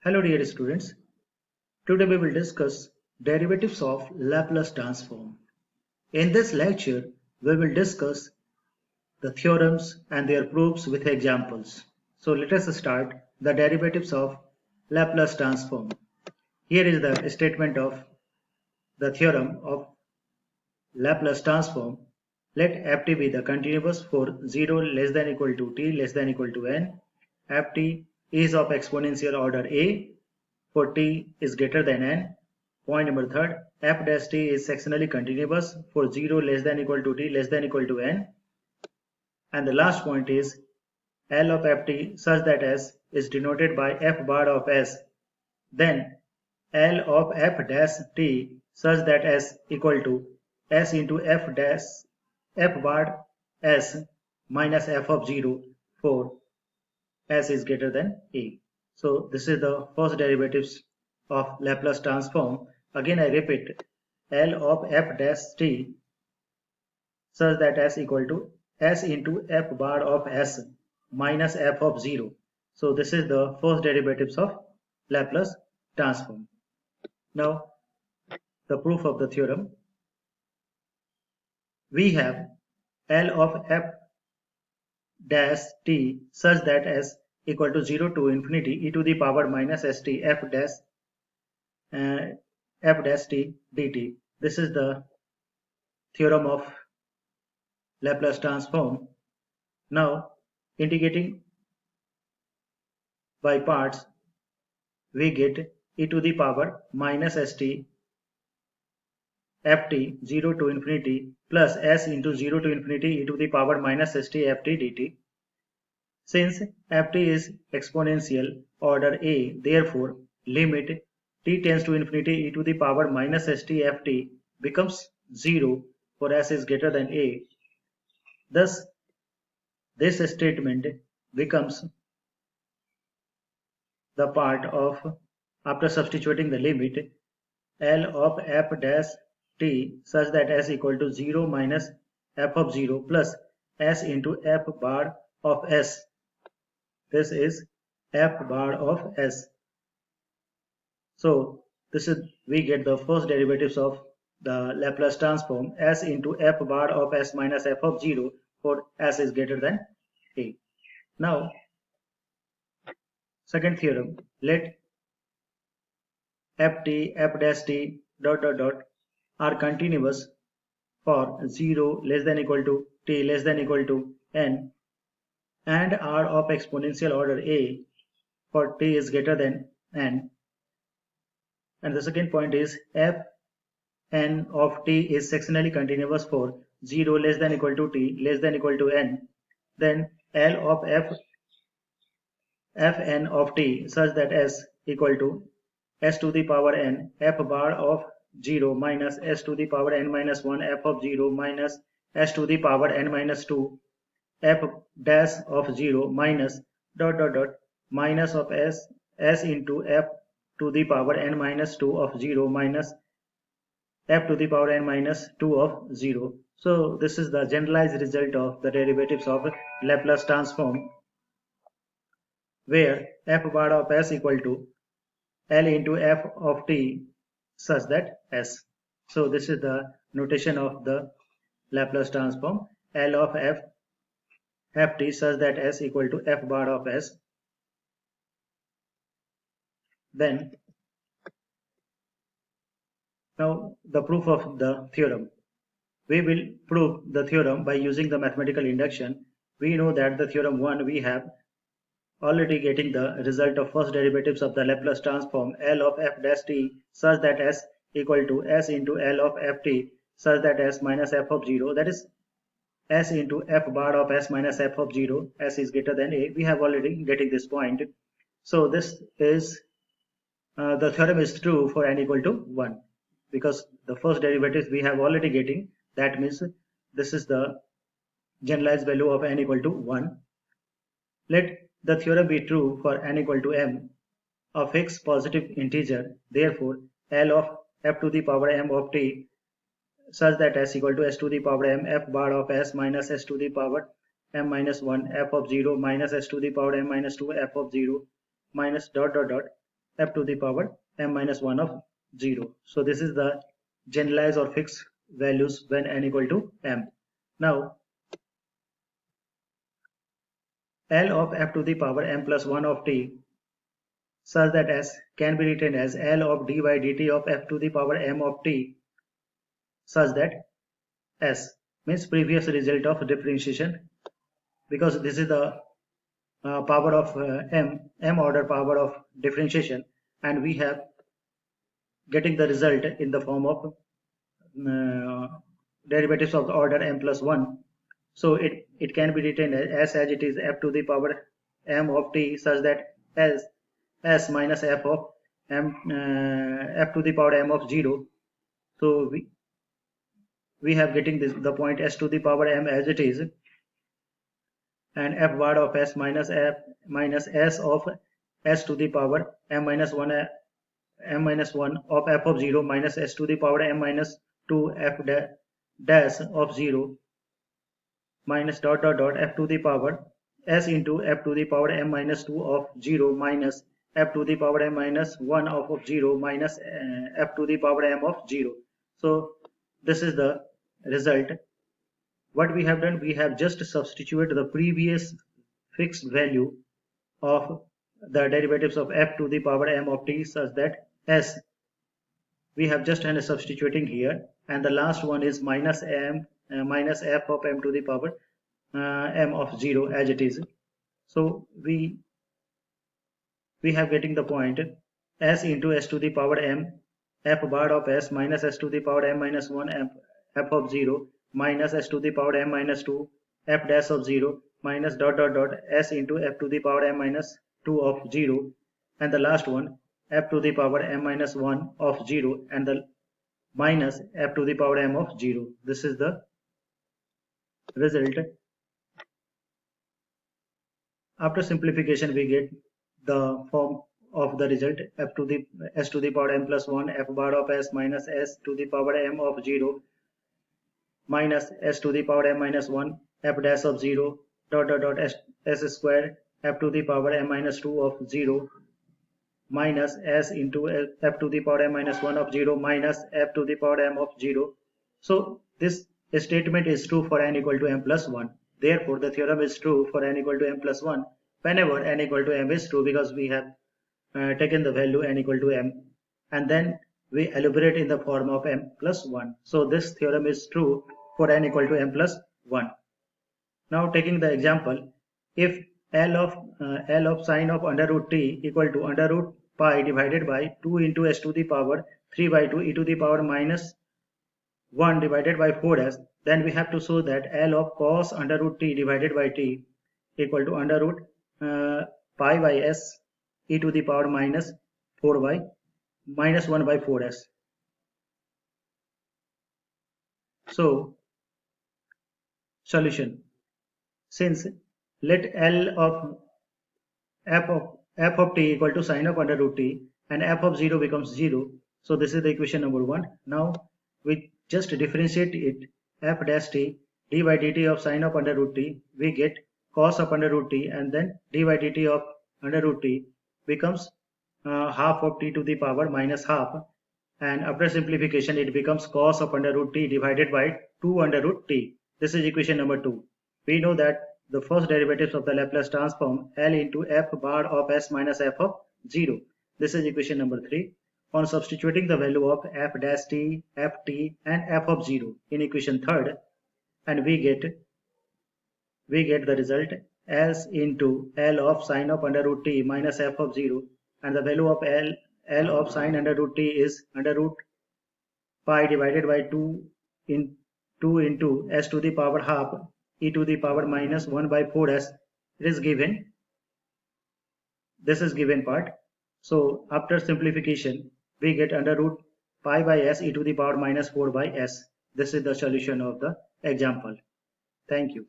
Hello dear students, today we will discuss derivatives of Laplace transform. In this lecture, we will discuss the theorems and their proofs with examples. So let us start the derivatives of Laplace transform. Here is the statement of the theorem of Laplace transform. Let ft be the continuous for 0 less than equal to t less than equal to n. Ft is of exponential order a for t is greater than n. Point number third, f dash t is sectionally continuous for 0 less than equal to t less than equal to n. And the last point is L of ft such that s is denoted by f bar of s. Then L of f dash t such that s equal to s into f dash f bar s minus f of 0 for s is greater than a. So this is the first derivatives of Laplace transform. Again I repeat, L of f dash t such that s equal to s into f bar of s minus f of 0. So this is the first derivatives of Laplace transform. Now the proof of the theorem. We have L of f dash t such that s equal to 0 to infinity e to the power minus st uh, f dash t dt. This is the theorem of Laplace transform. Now integrating by parts, we get e to the power minus st ft 0 to infinity plus s into 0 to infinity e to the power minus st ft dt. Since ft is exponential order a, therefore limit t tends to infinity e to the power minus st ft becomes 0 for s is greater than a. Thus, this statement becomes the part of, after substituting the limit L of f dash t such that s equal to 0 minus f of 0 plus s into f bar of s. This is f bar of s. So this is, we get the first derivatives of the Laplace transform s into f bar of s minus f of 0 for s is greater than a. Now second theorem, let ft f dash t dot are continuous for 0 less than equal to t less than equal to n and are of exponential order a for t is greater than n. And the second point is f n of t is sectionally continuous for 0 less than equal to t less than equal to n. Then L of f n of t such that s equal to s to the power n f bar of 0 minus s to the power n minus 1 f of 0 minus s to the power n minus 2 f dash of 0 minus minus of s into f to the power n minus 2 of 0 minus f to the power n minus 2 of 0. So this is the generalized result of the derivatives of Laplace transform, where f bar of s equal to L into f of t such that s. So this is the notation of the Laplace transform, L of f t such that s equal to f bar of s. Then now the proof of the theorem. We will prove the theorem by using the mathematical induction. We know that the theorem 1 we have already getting the result of first derivatives of the Laplace transform L of f dash t such that s equal to s into L of ft such that s minus f of 0, that is s into f bar of s minus f of 0, s is greater than a. We have already getting this point. So this is the theorem is true for n equal to 1 because the first derivatives we have already getting. That means this is the generalized value of n equal to 1. Let the theorem be true for n equal to m, a fixed positive integer. Therefore, L of f to the power m of t such that s equal to s to the power m f bar of s minus s to the power m minus 1 f of 0 minus s to the power m minus 2 f of 0 minus f to the power m minus 1 of 0. So this is the generalized or fixed values when n equal to m. Now L of f to the power m plus 1 of t such that S can be written as L of dy dt of f to the power m of t such that S means previous result of differentiation, because this is the power of m order power of differentiation, and we have getting the result in the form of derivatives of the order m plus 1. So it can be written as it is f to the power m of t such that s minus f of m f to the power m of 0. So we have getting the point s to the power m as it is, and f bar of s minus s of s to the power m minus 1 of f of 0 minus s to the power m minus 2 f dash of 0 minus dot dot dot f to the power s into f to the power m minus 2 of 0 minus f to the power m minus 1 of 0 minus f to the power m of 0. So this is the result. What we have done, we have just substituted the previous fixed value of the derivatives of f to the power m of t such that s we have just done a substituting here, and the last one is minus minus f of m to the power m of 0 as it is. So we have getting the point s into s to the power m f bar of s minus s to the power m minus 1 f of 0 minus s to the power m minus 2 f dash of 0 minus dot dot dot s into f to the power m minus 2 of 0, and the last one f to the power m minus 1 of 0 and the minus f to the power m of 0. This is the result. After simplification we get the form of the result f to the s to the power m plus 1 f bar of s minus s to the power m of 0 minus s to the power m minus 1 f dash of 0 dot dot dot s square f to the power m minus 2 of 0 minus s into f to the power m minus 1 of 0 minus f to the power m of 0. So this statement is true for n equal to m plus 1. Therefore the theorem is true for n equal to m plus 1 whenever n equal to m is true, because we have taken the value n equal to m and then we elaborate in the form of m plus 1. So this theorem is true for n equal to m plus 1. Now taking the example, if L of sine of under root t equal to under root pi divided by 2 into s to the power 3 by 2 e to the power minus 1 divided by 4s, then we have to show that L of cos under root t divided by t equal to under root pi by s e to the power minus 4 by minus 1 by 4s. So solution, since let L of f of t equal to sine of under root t and f of 0 becomes 0. So this is the equation number 1. Now we just differentiate it, f dash t d by dt of sine of under root t, we get cos of under root t, and then d by dt of under root t becomes half of t to the power minus half, and after simplification it becomes cos of under root t divided by 2 under root t. This is equation number 2. We know that the first derivatives of the Laplace transform L into f bar of s minus f of 0. This is equation number 3. On substituting the value of f dash t, ft and f of 0 in equation 3rd, and we get the result as into L of sine of under root t minus f of 0, and the value of L of sine under root t is under root pi divided by 2 into s to the power half e to the power minus 1 by 4s. It is given, this is given part. So after simplification we get under root pi by s e to the power minus 4 by s. This is the solution of the example. Thank you.